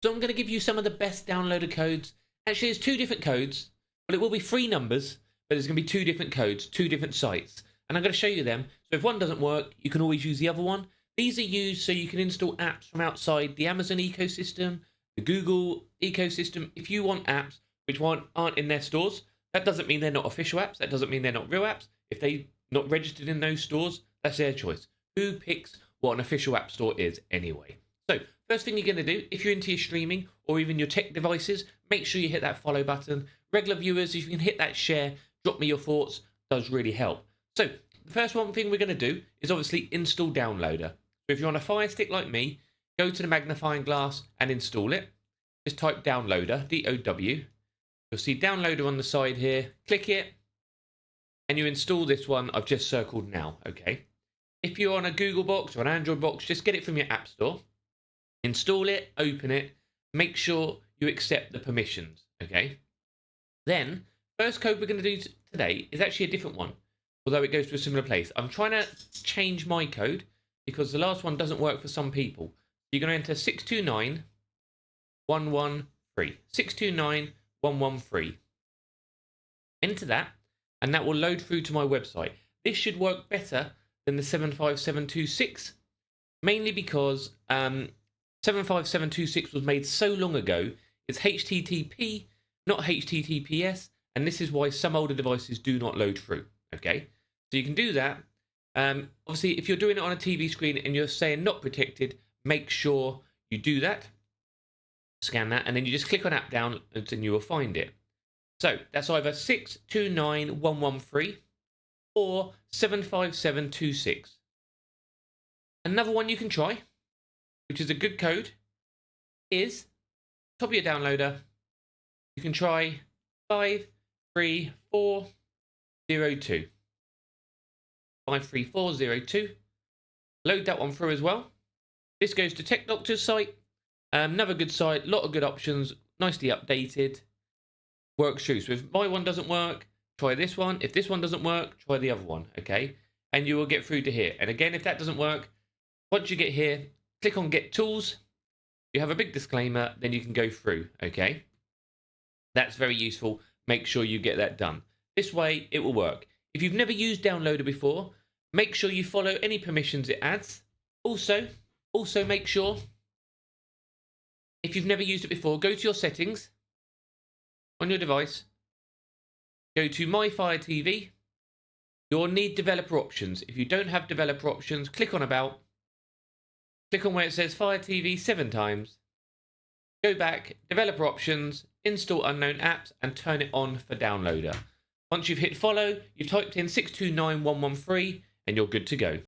So I'm going to give you some of the best downloader codes. Actually, there's two different codes, but it will be three numbers, but there's going to be two different codes, two different sites. And I'm going to show you them. So if one doesn't work, you can always use the other one. These are used so you can install apps from outside the Amazon ecosystem, the Google ecosystem. If you want apps which aren't in their stores, that doesn't mean they're not official apps. That doesn't mean they're not real apps. If they're not registered in those stores, that's their choice. Who picks what an official app store is anyway? So first thing you're going to do, if you're into your streaming or even your tech devices, make sure you hit that follow button. Regular viewers, if you can hit that share, drop me your thoughts, does really help. So the first one thing we're going to do is obviously install Downloader. So if you're on a Fire Stick like me, go to the magnifying glass and install it. Just type Downloader, D-O-W. You'll see Downloader on the side here. Click it, and you install this one I've just circled now, okay? If you're on a Google box or an Android box, just get it from your App Store. Install it, open it, make sure you accept the permissions, okay? Then, first code we're going to do today is actually a different one, although it goes to a similar place. I'm trying to change my code because the last one doesn't work for some people. You're going to enter 629113. 629113. Enter that, and that will load through to my website. This should work better than the 75726, mainly because 75726 was made so long ago. It's HTTP, not HTTPS, and this is why some older devices do not load through. Okay, so you can do that. Obviously, if you're doing it on a TV screen and you're saying not protected, make sure you do that. Scan that, and then you just click on app down, and then you will find it. So that's either 629113 or 75726. Another one you can try, which is a good code, is top of your downloader. You can try 53402. 53402. Load that one through as well. This goes to Tech Doctor's site. Another good site, lot of good options, nicely updated. Works through. So if my one doesn't work, try this one. If this one doesn't work, try the other one, okay? And you will get through to here. And again, if that doesn't work, once you get here, click on Get Tools. You have a big disclaimer, then you can go through, okay? That's very useful. Make sure you get that done. This way, it will work. If you've never used Downloader before, make sure you follow any permissions it adds. Also make sure, if you've never used it before, go to your settings on your device. Go to My Fire TV. You'll need developer options. If you don't have developer options, click on About. Click on where it says Fire TV 7 times. Go back, developer options, install unknown apps, and turn it on for Downloader. Once you've hit follow, you've typed in 629113, and you're good to go.